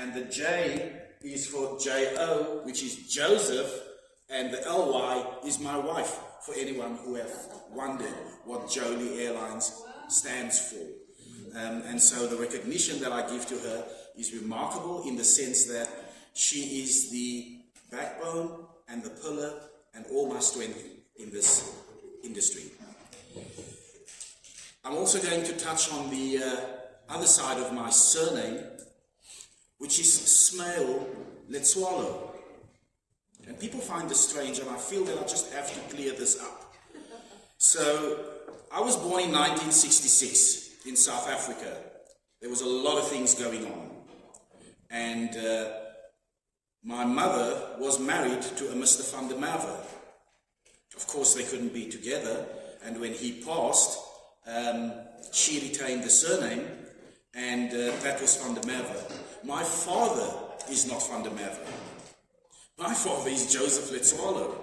and the J is for J-O, which is Joseph, and the L-Y is my wife, for anyone who have wondered what Jolie Airlines stands for. And so the recognition that I give to her is remarkable in the sense that she is the backbone and the pillar and all my strength in this industry. I'm also going to touch on the other side of my surname, which is Smail Letswalo. And people find this strange, and I feel that I just have to clear this up. So, I was born in 1966 in South Africa. There was a lot of things going on. And my mother was married to a Mr. van der Merwe. Of course, they couldn't be together. And when he passed, she retained the surname, and that was van der Merwe. My father is not van der Merwe. My father is Joseph Letswalo.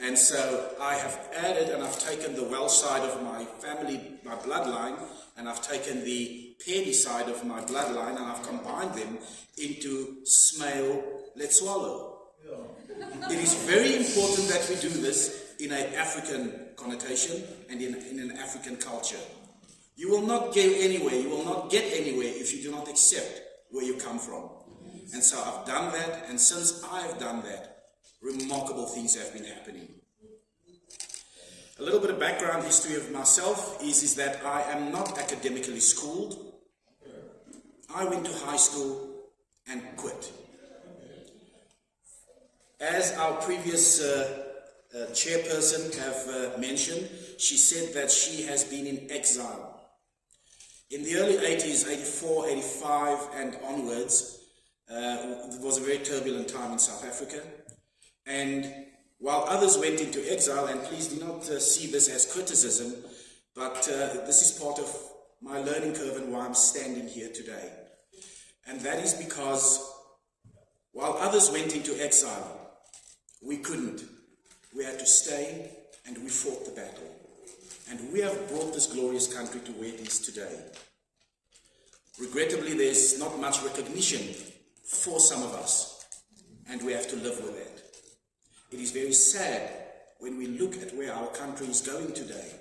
And so I have added, and I've taken the Welsh side of my family, my bloodline, and I've taken the Pedi side of my bloodline, and I've combined them into Smail Letswalo. Yeah. It is very important that we do this in an African connotation and in an African culture. You will not go anywhere, you will not get anywhere if you do not accept where you come from. And so I've done that, and since I've done that, remarkable things have been happening. A little bit of background history of myself is that I am not academically schooled. I went to high school and quit. As our previous chairperson have mentioned, she said that she has been in exile. In the early 80s, 84, 85 and onwards, it was a very turbulent time in South Africa. And while others went into exile, and please do not see this as criticism, but this is part of my learning curve and why I'm standing here today. And that is because while others went into exile, we couldn't. We had to stay, and we fought the battle. And we have brought this glorious country to where it is today. Regrettably, there's not much recognition for some of us, and we have to live with it. It is very sad when we look at where our country is going today.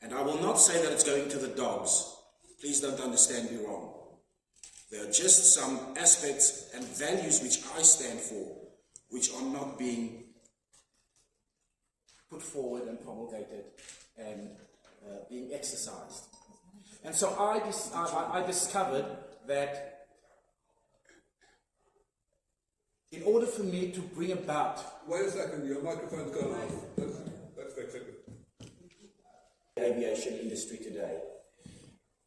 And I will not say that it's going to the dogs. Please don't understand me wrong. There are just some aspects and values which I stand for, which are not being put forward and promulgated and being exercised. And so I discovered that in order for me to bring about... Wait a second, your microphone's gone off. Let's fix it. The aviation industry today.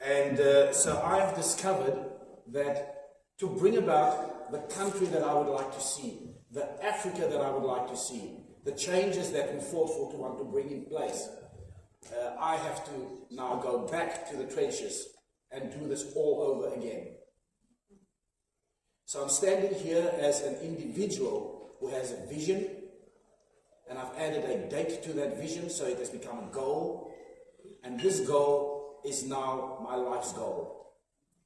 And so I have discovered that to bring about the country that I would like to see, the Africa that I would like to see, the changes that we fought for to want to bring in place, I have to now go back to the trenches and do this all over again. So I'm standing here as an individual who has a vision, and I've added a date to that vision, so it has become a goal. And this goal is now my life's goal,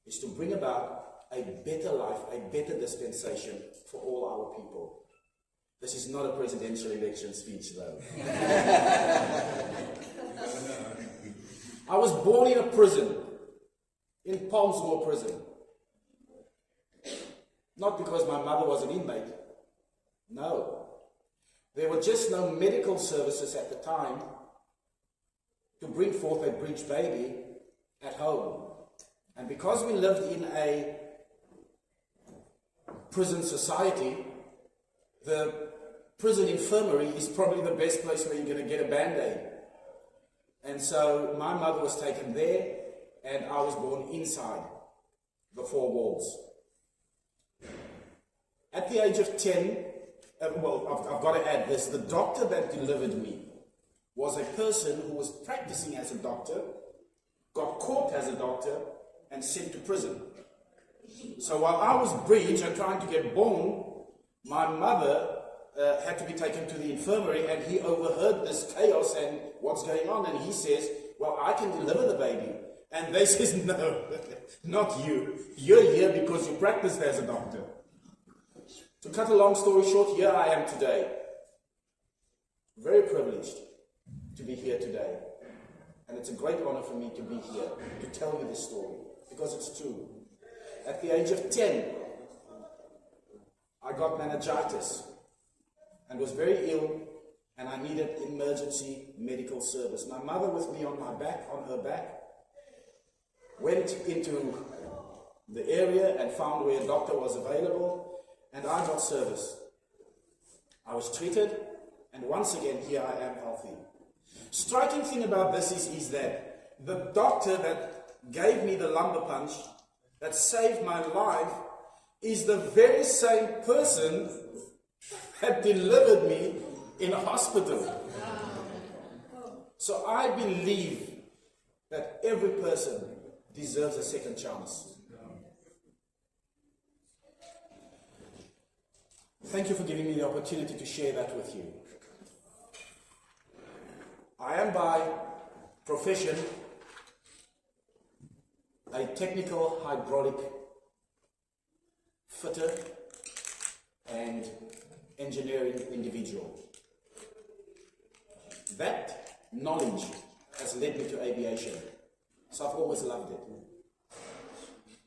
is to bring about a better life, a better dispensation for all our people. This is not a presidential election speech, though. I was born in a prison, in Palmsmore prison. Not because my mother was an inmate. No. There were just no medical services at the time to bring forth a breech baby at home. And because we lived in a prison society, the prison infirmary is probably the best place where you're going to get a Band-Aid. And so my mother was taken there, and I was born inside the four walls. At the age of 10, well, I've got to add this, the doctor that delivered me was a person who was practicing as a doctor, got caught as a doctor, and sent to prison. So while I was breech and trying to get born, my mother had to be taken to the infirmary, and he overheard this chaos and what's going on, and he says, well, I can deliver the baby. And they says, no, not you. You're here because you practiced as a doctor. To cut a long story short, here I am today. Very privileged to be here today. And it's a great honor for me to be here, to tell you this story, because it's true. At the age of 10, I got meningitis and was very ill, and I needed emergency medical service. My mother with me on her back, went into the area and found where a doctor was available, and I got service. I was treated, and once again, here I am healthy. Striking thing about this is that the doctor that gave me the lumbar punch, that saved my life, is the very same person that delivered me in a hospital. So I believe that every person deserves a second chance. Thank you for giving me the opportunity to share that with you. I am by profession a technical hydraulic fitter and engineering individual. That knowledge has led me to aviation, so I've always loved it.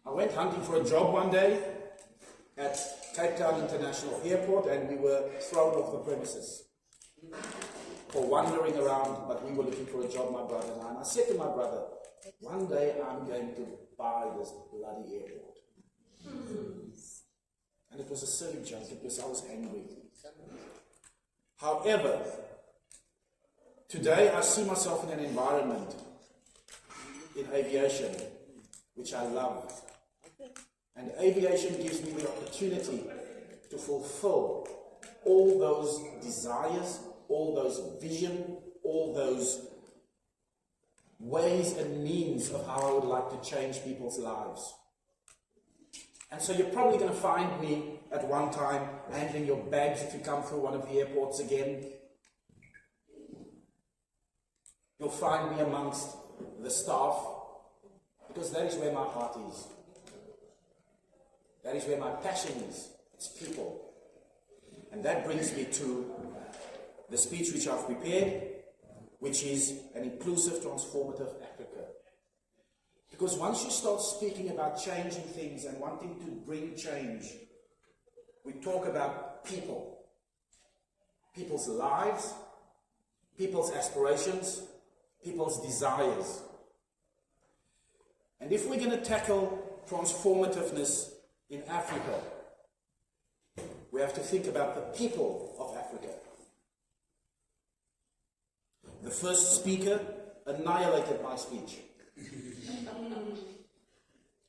I went hunting for a job one day at Cape Town International Airport, and we were thrown off the premises for wandering around, but we were looking for a job, my brother and I. And I said to my brother, one day I'm going to buy this bloody airport. And it was a silly joke because I was angry. However, today I see myself in an environment in aviation which I love. And aviation gives me the opportunity to fulfill all those desires, all those vision, all those ways and means of how I would like to change people's lives. And so you're probably going to find me at one time handling your bags if you come through one of the airports again. You'll find me amongst the staff, because that is where my heart is. That is where my passion is. It's people. And that brings me to the speech which I've prepared, which is an inclusive, transformative Africa. Because once you start speaking about changing things and wanting to bring change, we talk about people. People's lives, people's aspirations, people's desires. And if we're going to tackle transformativeness in Africa, we have to think about the people of Africa. The first speaker annihilated my speech.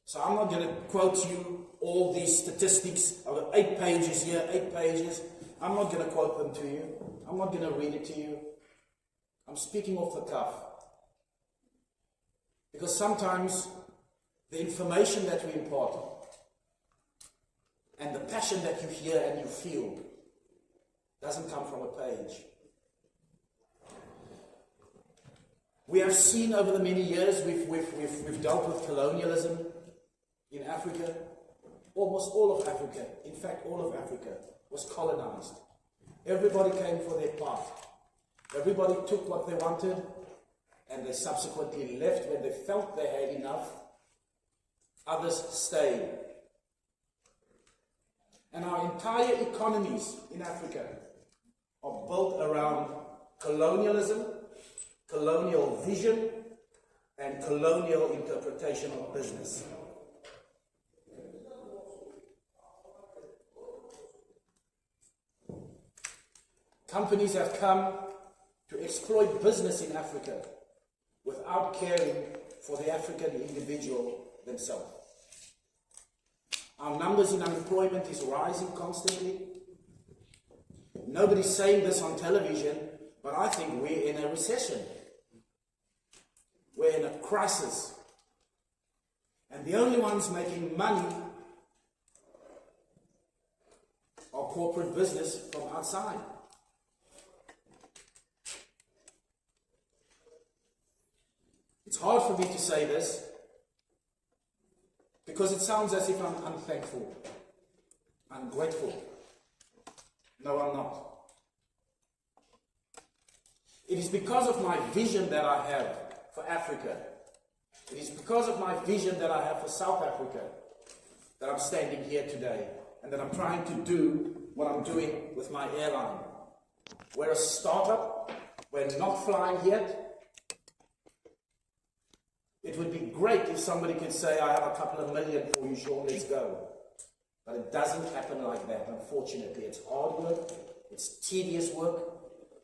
So I'm not going to quote you all these statistics. I've got 8 pages here, 8 pages. I'm not going to quote them to you. I'm not going to read it to you. I'm speaking off the cuff. Because sometimes the information that we impart and the passion that you hear and you feel doesn't come from a page. We have seen over the many years we've dealt with colonialism in Africa. Almost all of Africa, in fact all of Africa, was colonized. Everybody came for their part. Everybody took what they wanted, and they subsequently left when they felt they had enough. Others stayed. And our entire economies in Africa are built around colonialism, colonial vision, and colonial interpretation of business. Companies have come to exploit business in Africa without caring for the African individual themselves. Our numbers in unemployment is rising constantly. Nobody's saying this on television, but I think we're in a recession. We're in a crisis. And the only ones making money are corporate business from outside. It's hard for me to say this, Because it sounds as if I'm unthankful, ungrateful. No, I'm not. It is because of my vision that I have for Africa. It is because of my vision that I have for South Africa that I'm standing here today and that I'm trying to do what I'm doing with my airline. We're a startup. We're not flying yet. It would be great if somebody could say, I have a couple of million for you, Shawn, let's go. But it doesn't happen like that, unfortunately. It's hard work, it's tedious work,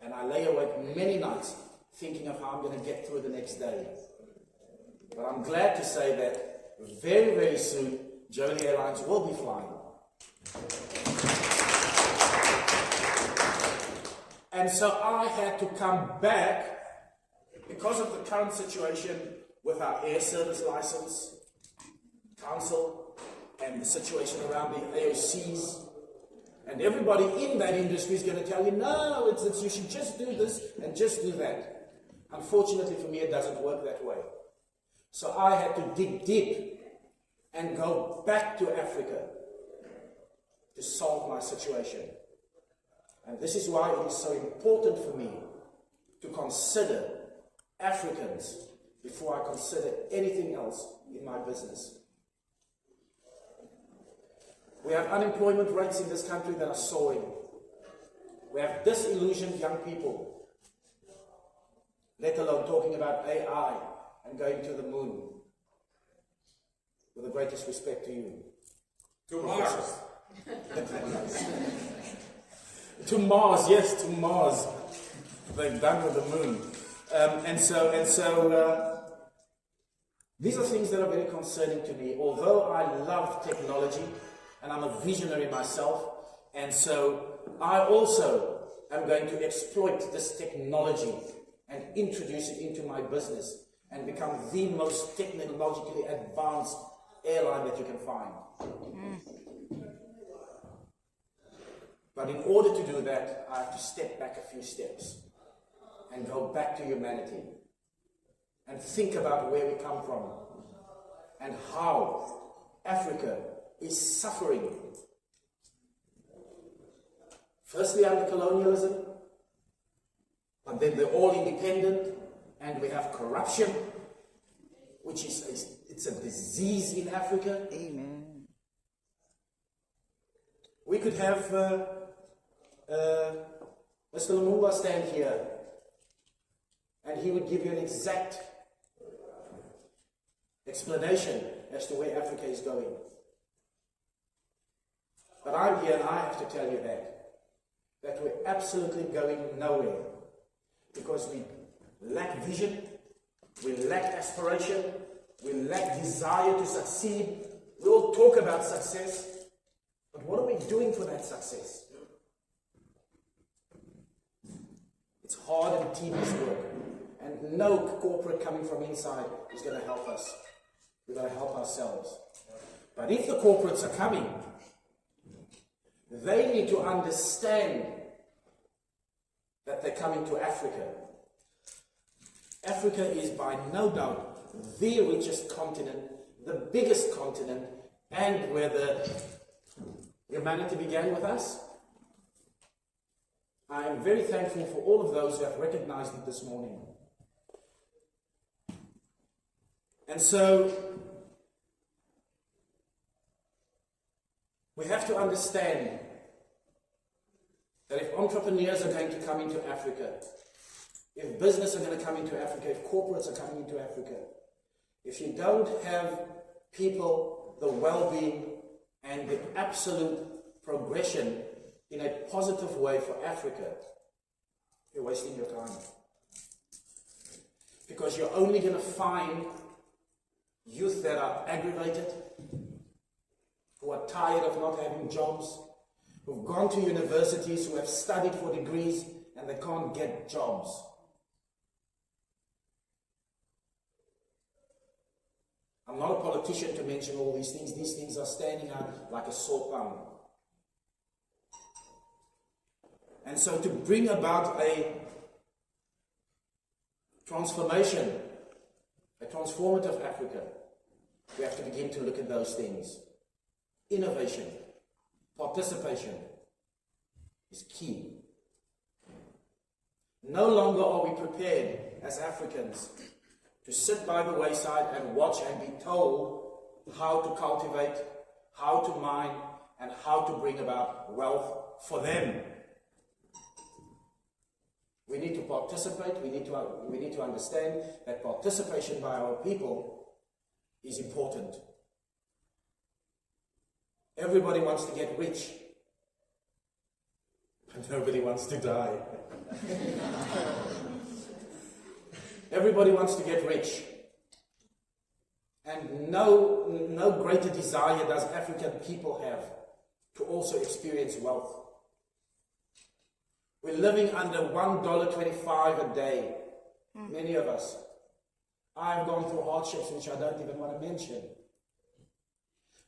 and I lay awake many nights thinking of how I'm going to get through the next day. But I'm glad to say that very, very soon, Jolie Airlines will be flying. And so I had to come back because of the current situation with our air service license, council, and the situation around the AOCs. And everybody in that industry is going to tell you, no, it's you should just do this and just do that. Unfortunately for me, it doesn't work that way. So I had to dig deep and go back to Africa to solve my situation. And this is why it is so important for me to consider Africans before I consider anything else in my business. We have unemployment rates in this country that are soaring. We have disillusioned young people, let alone talking about AI and going to the moon. With the greatest respect to you. To Mars. To Mars, yes, to Mars. They've done with the moon. And so these are things that are very concerning to me. Although I love technology, and I'm a visionary myself, and so I also am going to exploit this technology and introduce it into my business and become the most technologically advanced airline that you can find. But in order to do that, I have to step back a few steps and go back to humanity and think about where we come from and how Africa is suffering. Firstly under colonialism, and then they're all independent, and we have corruption, which is it's a disease in Africa. Amen. We could have Mr. Lumumba stand here, and he would give you an exact explanation as to where Africa is going. But I'm here and I have to tell you that we're absolutely going nowhere because we lack vision, we lack aspiration, we lack desire to succeed. We all talk about success, but what are we doing for that success? It's hard and tedious work, and no corporate coming from inside is going to help us. We've got to help ourselves. But if the corporates are coming, they need to understand that they're coming to Africa. Africa is by no doubt the richest continent, the biggest continent, and where the humanity began with us. I am very thankful for all of those who have recognized it this morning. And so, we have to understand that if entrepreneurs are going to come into Africa, if business are going to come into Africa, if corporates are coming into Africa, if you don't have people the well-being and the absolute progression in a positive way for Africa, you're wasting your time. Because you're only going to find youth that are aggravated, who are tired of not having jobs, who've gone to universities, who have studied for degrees, and they can't get jobs. I'm not a politician to mention all these things. These things are standing out like a sore thumb. And so to bring about a transformation, a transformative Africa, We have to begin to look at those things. Innovation, participation is key. No longer are we prepared as Africans to sit by the wayside and watch and be told how to cultivate, how to mine, and how to bring about wealth for them. We need to participate. We need to understand that participation by our people is important. Everybody wants to get rich, but nobody wants to die. Everybody wants to get rich. And no greater desire does African people have to also experience wealth. We're living under $1.25 a day, many of us. I've gone through hardships which I don't even want to mention.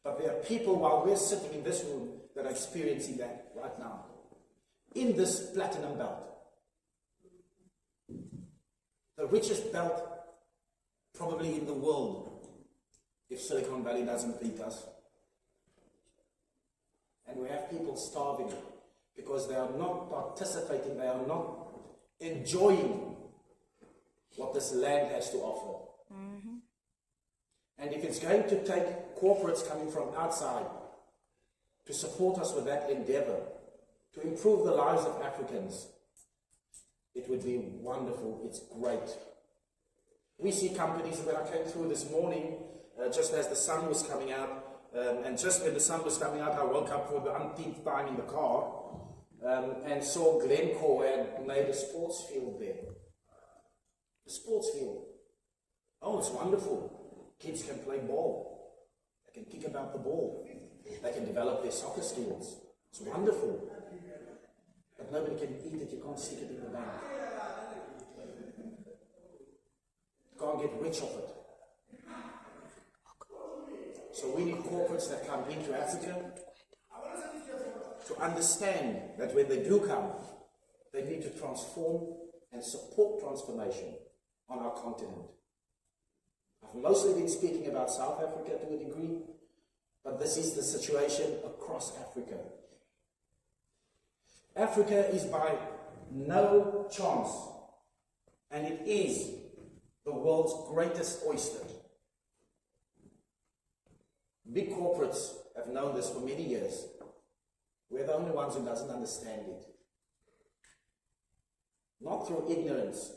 But there are people, while we're sitting in this room, that are experiencing that right now. In this platinum belt. The richest belt probably in the world, if Silicon Valley doesn't beat us. And we have people starving because they are not participating, they are not enjoying what this land has to offer. Mm-hmm. And if it's going to take corporates coming from outside to support us with that endeavor, to improve the lives of Africans, it would be wonderful. It's great. We see companies, when I came through this morning, just as the sun was coming out, and just when the sun was coming out, I woke up for the umpteenth time in the car, and saw Glencore had made a sports field there. A sports field. Oh, it's wonderful. Kids can play ball. They can kick about the ball. They can develop their soccer skills. It's wonderful. But nobody can eat it. You can't stick it in the bank. You can't get rich off it. So we need corporates that come into Africa to understand that when they do come, they need to transform and support transformation on our continent. I've mostly been speaking about South Africa to a degree, but this is the situation across Africa. Africa is by no chance, and it is the world's greatest oyster. Big corporates have known this for many years. We're the only ones who doesn't understand it. Not through ignorance,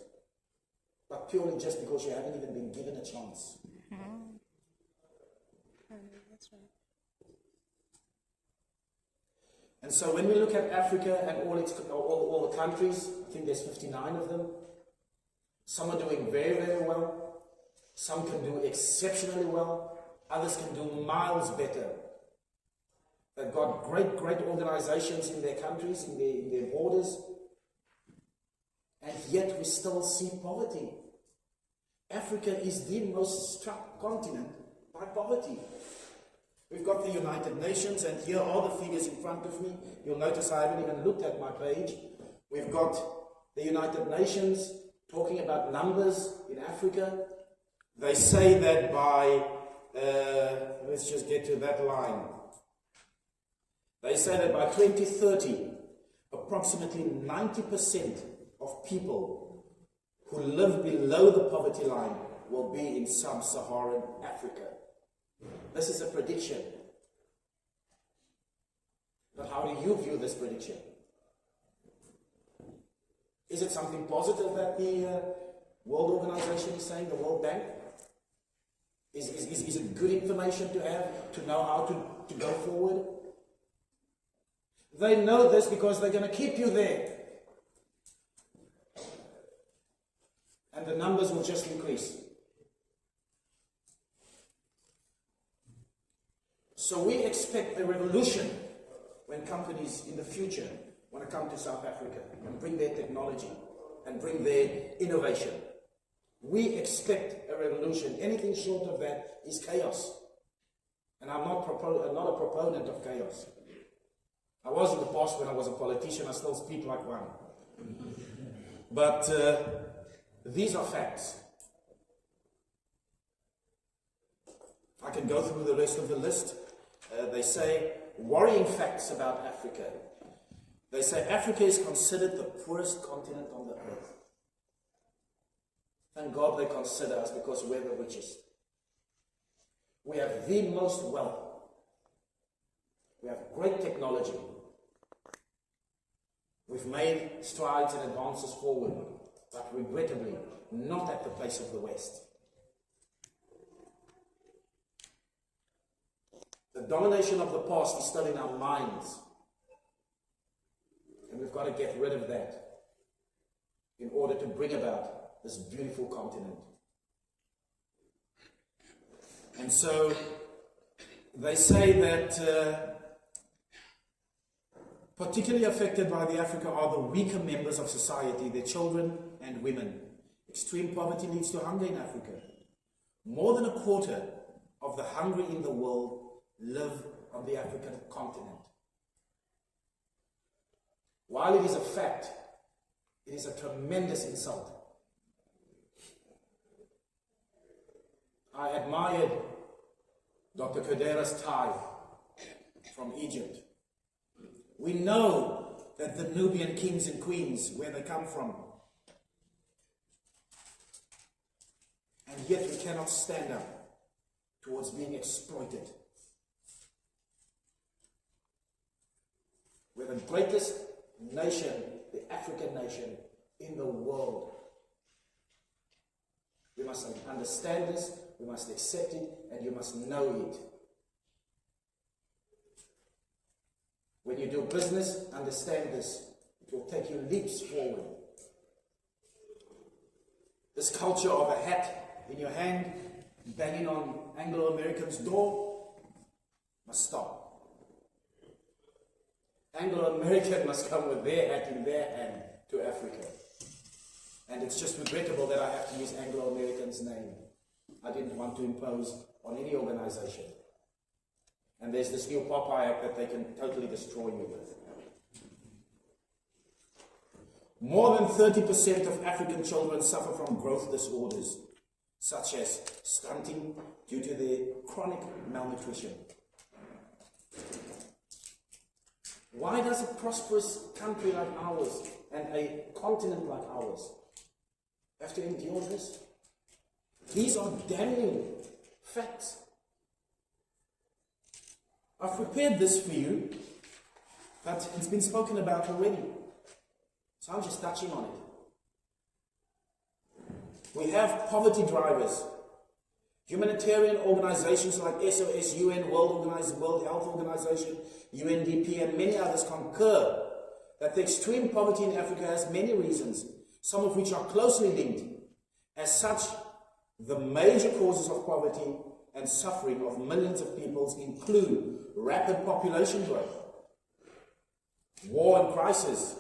but purely just because you haven't even been given a chance. Mm-hmm. That's right. And so when we look at Africa and all the countries, I think there's 59 of them. Some are doing very, very well. Some can do exceptionally well. Others can do miles better. They've got great, great organizations in their countries, in their borders. And yet we still see poverty. Africa is the most struck continent by poverty. We've got the United Nations, and here are the figures in front of me. You'll notice I haven't even looked at my page. We've got the United Nations talking about numbers in Africa. They say that by, let's just get to that line. They say that by 2030, approximately 90% of people who live below the poverty line will be in sub-Saharan Africa. This is a prediction. But how do you view this prediction? Is it something positive that the World Organization is saying, the World Bank? Is it good information to have, to know how to go forward? They know this because they're going to keep you there. And the numbers will just increase. So we expect a revolution when companies in the future want to come to South Africa and bring their technology and bring their innovation. We expect a revolution. Anything short of that is chaos. And I'm not a proponent of chaos. I was in the past when I was a politician. I still speak like one. But these are facts. I can go through the rest of the list. They say worrying facts about Africa. They say Africa is considered the poorest continent on the earth. Thank God they consider us, because we're the richest. We have the most wealth. We have great technology. We've made strides and advances forward, but regrettably not at the pace of the West. The domination of the past is still in our minds, and we've got to get rid of that in order to bring about this beautiful continent. And so they say that particularly affected by the Africa are the weaker members of society, their children and women. Extreme poverty leads to hunger in Africa. More than a quarter of the hungry in the world live on the African continent. While it is a fact, it is a tremendous insult. I admired Dr. Kodera's tie from Egypt. We know that the Nubian kings and queens, where they come from. And yet we cannot stand up towards being exploited. We're the greatest nation, the African nation in the world. We must understand this, we must accept it, and you must know it. When you do business, understand this. It will take you leaps forward. This culture of a hat in your hand, banging on Anglo-Americans' door, must stop. Anglo-American must come with their hat in their hand to Africa. And it's just regrettable that I have to use Anglo-American's name. I didn't want to impose on any organization. And there's this new Popeye Act that they can totally destroy you with. More than 30% of African children suffer from growth disorders, such as stunting due to their chronic malnutrition. Why does a prosperous country like ours and a continent like ours have to endure this? These are damning facts. I've prepared this for you, but it's been spoken about already. So I'm just touching on it. We have poverty drivers. Humanitarian organizations like SOS, UN, World Health Organization, UNDP, and many others concur that the extreme poverty in Africa has many reasons, some of which are closely linked. As such, the major causes of poverty and suffering of millions of peoples include rapid population growth, war and crisis,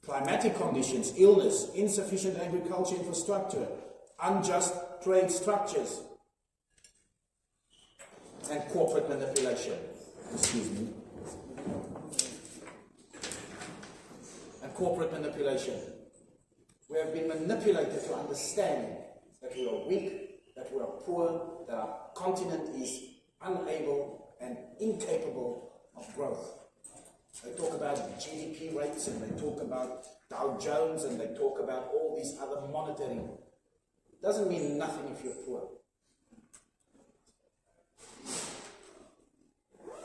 climatic conditions, illness, insufficient agriculture infrastructure, unjust trade structures, and corporate manipulation. Excuse me. And corporate manipulation. We have been manipulated to understand that we are weak, that we are poor, that our continent is unable and incapable of growth. They talk about GDP rates, and they talk about Dow Jones, and they talk about all these other monitoring. It doesn't mean nothing if you're poor.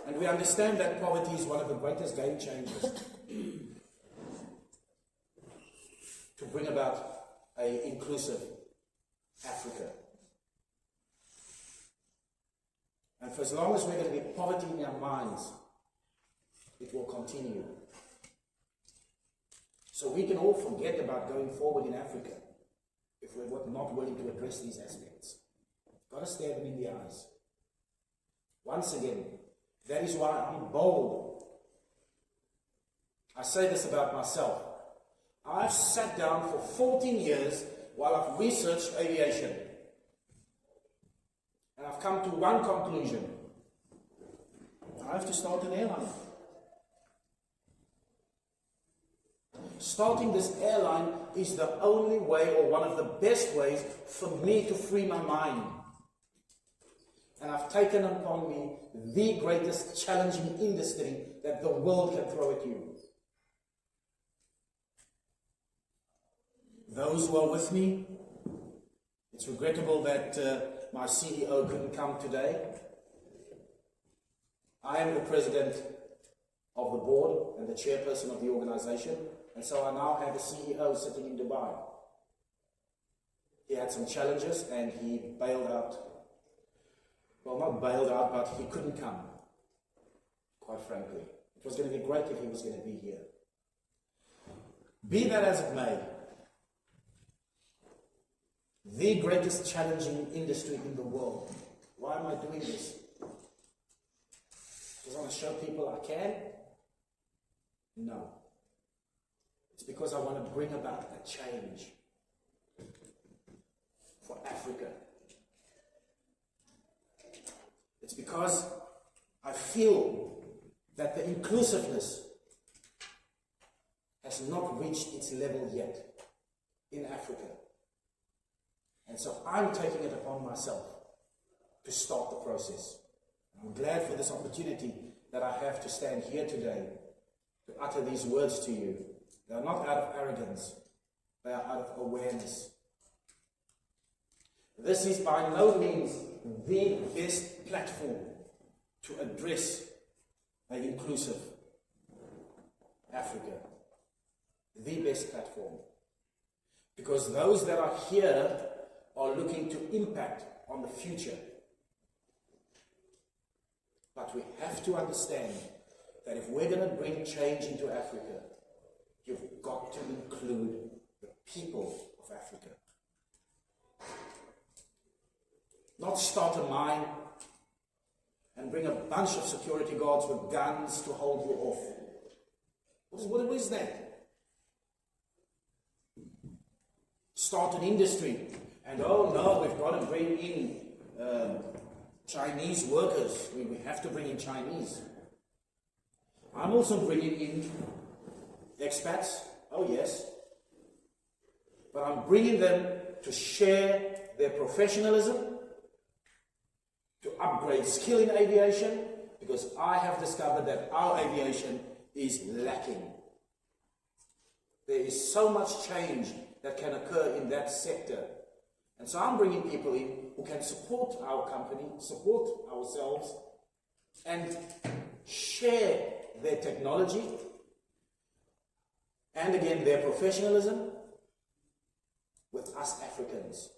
And we understand that poverty is one of the greatest game changers to bring about an inclusive Africa. And for as long as we're going to be poverty in our minds, it will continue. So we can all forget about going forward in Africa if we're not willing to address these aspects. Got to stare them in the eyes. Once again, that is why I'm bold. I say this about myself. I've sat down for 14 years while I've researched aviation. And I've come to one conclusion. I have to start an airline. Starting this airline is the only way, or one of the best ways, for me to free my mind. and I've taken upon me the greatest challenging industry that the world can throw at you. Those who are with me, it's regrettable that my CEO couldn't come today. I am the president of the board and the chairperson of the organization, and so I now have a CEO sitting in Dubai. He had some challenges and he bailed out. Well, not bailed out, but he couldn't come, quite frankly. It was going to be great if he was going to be here. Be that as it may, the greatest challenging industry in the world. Why am I doing this? Because I want to show people I can? No. It's because I want to bring about a change for Africa. It's because I feel that the inclusiveness has not reached its level yet in Africa. And so I'm taking it upon myself to start the process. I'm glad for this opportunity that I have to stand here today to utter these words to you. They are not out of arrogance, they are out of awareness. This is by no means the best platform to address an inclusive Africa. The best platform. Because those that are here are looking to impact on the future. But we have to understand that if we're going to bring change into Africa, you've got to include the people of Africa. Not start a mine and bring a bunch of security guards with guns to hold you off. What is that? Start an industry and oh no, we've got to bring in Chinese workers. We have to bring in Chinese. I'm also bringing in expats. Oh yes. But I'm bringing them to share their professionalism, to upgrade skill in aviation, because I have discovered that our aviation is lacking. There is so much change that can occur in that sector. And so I'm bringing people in who can support our company, support ourselves, and share their technology, and again their professionalism, with us Africans.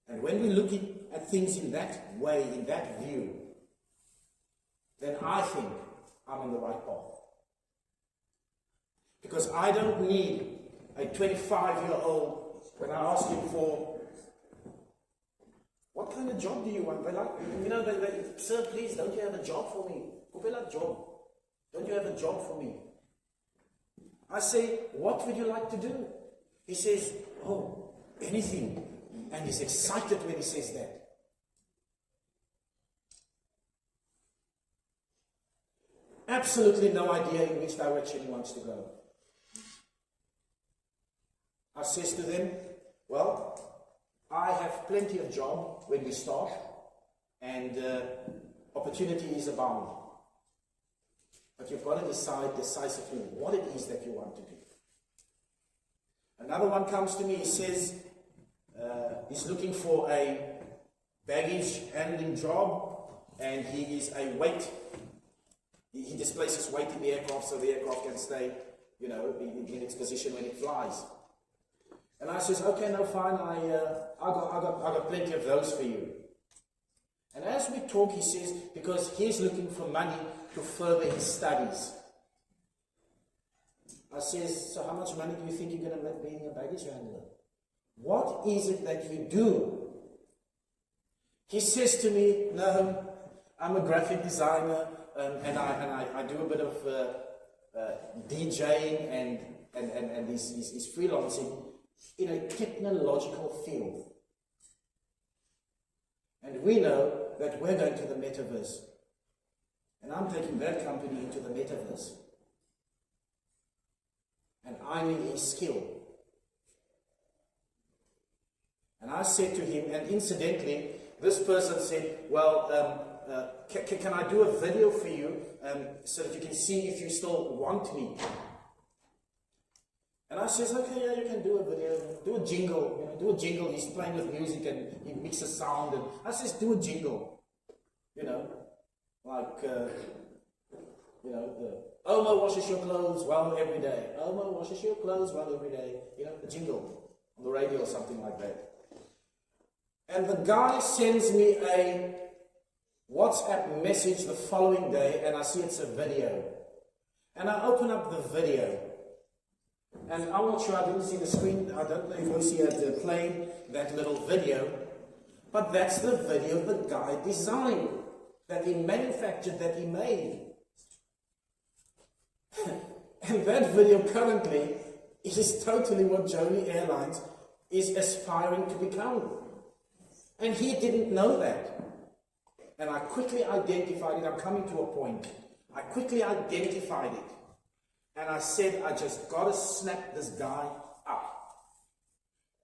And when we're looking at things in that way, in that view, then I think I'm on the right path. Because I don't need a 25-year-old, when I ask him for, what kind of job do you want? They like, sir, please, don't you have a job for me? Job. Don't you have a job for me? I say, what would you like to do? He says, oh, anything. And he's excited when he says that. Absolutely no idea in which direction he wants to go. I says to them, well, I have plenty of job when we start, and opportunities abound. But you've got to decide decisively what it is that you want to do. Another one comes to me, he says, he's looking for a baggage handling job, and he is a weight. He displaces weight in the aircraft so the aircraft can stay, in its position when it flies. And I says, okay, no, fine, I got plenty of those for you. And as we talk, he says, because he's looking for money to further his studies. I says, so how much money do you think you're going to make being a baggage handler? What is it that you do? He says to me, no, I'm a graphic designer, and I do a bit of DJing and he's freelancing in a technological field. And we know that we're going to the metaverse. And I'm taking that company into the metaverse. And I need his skill. And I said to him, and incidentally, this person said, well, can I do a video for you so that you can see if you still want me? And I says, okay, yeah, you can do a video, do a jingle, do a jingle. He's playing with music and he mixes sound. And I says, do a jingle, like, Oma washes your clothes well every day. Oma washes your clothes well every day. A jingle on the radio or something like that. And the guy sends me a WhatsApp message the following day, and I see it's a video. And I open up the video. And I'm not sure, I didn't see the screen. I don't know if Lucy had played that little video. But that's the video the guy designed, that he manufactured, that he made. And that video currently is totally what Jolie Airlines is aspiring to become. And he didn't know that. And I quickly identified it. I'm coming to a point. I quickly identified it. And I said, I just got to snap this guy up.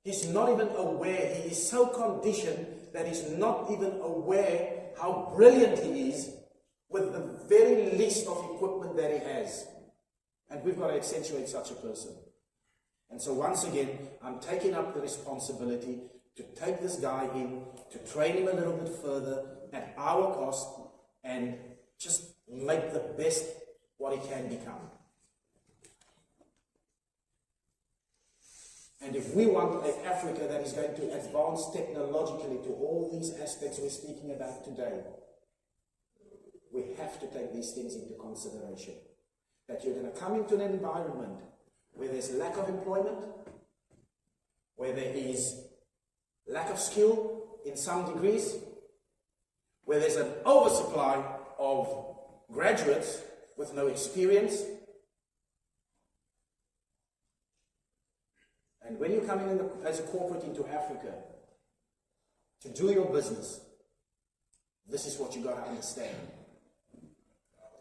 He's not even aware. He is so conditioned that he's not even aware how brilliant he is with the very least of equipment that he has. And we've got to accentuate such a person. And so once again, I'm taking up the responsibility to take this guy in, to train him a little bit further at our cost, and just make the best what he can become. And if we want an Africa that is going to advance technologically to all these aspects we're speaking about today, we have to take these things into consideration. That you're going to come into an environment where there's lack of employment, where there is lack of skill in some degrees, where there's an oversupply of graduates with no experience. And when you're coming in as a corporate into Africa to do your business, this is what you got to understand.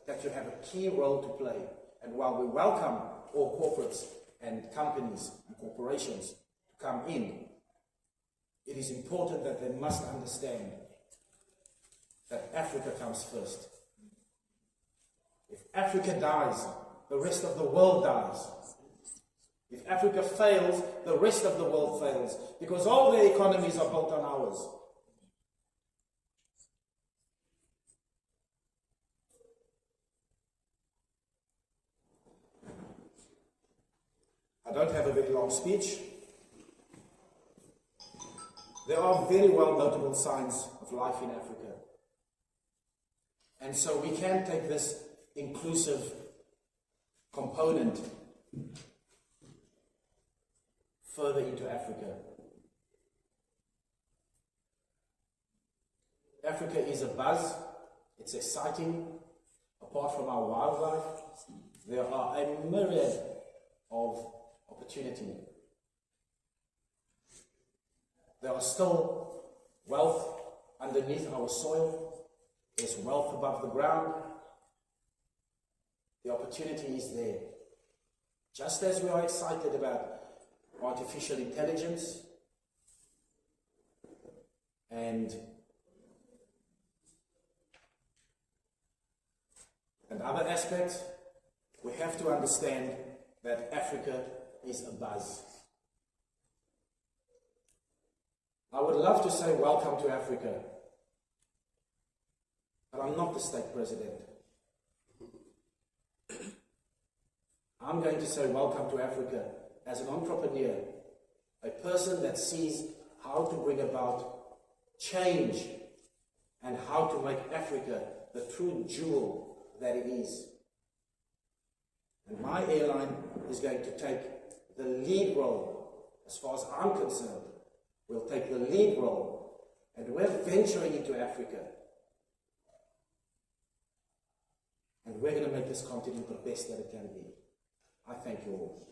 That you have a key role to play. And while we welcome all corporates and companies and corporations to come in, it is important that they must understand that Africa comes first. If Africa dies, the rest of the world dies. If Africa fails, the rest of the world fails, because all their economies are built on ours. I don't have a very long speech. There are very well notable signs of life in Africa. And so we can take this inclusive component further into Africa. Africa is a buzz. It's exciting. Apart from our wildlife, there are a myriad of opportunity. There are still wealth underneath our soil. There's wealth above the ground. The opportunity is there. Just as we are excited about artificial intelligence and other aspects, we have to understand that Africa is a buzz. I would love to say welcome to Africa, but I'm not the state president. I'm going to say welcome to Africa as an entrepreneur, a person that sees how to bring about change and how to make Africa the true jewel that it is. And my airline is going to take the lead role. As far as I'm concerned, we'll take the lead role, and we're venturing into Africa. And we're going to make this continent the best that it can be. I thank you all.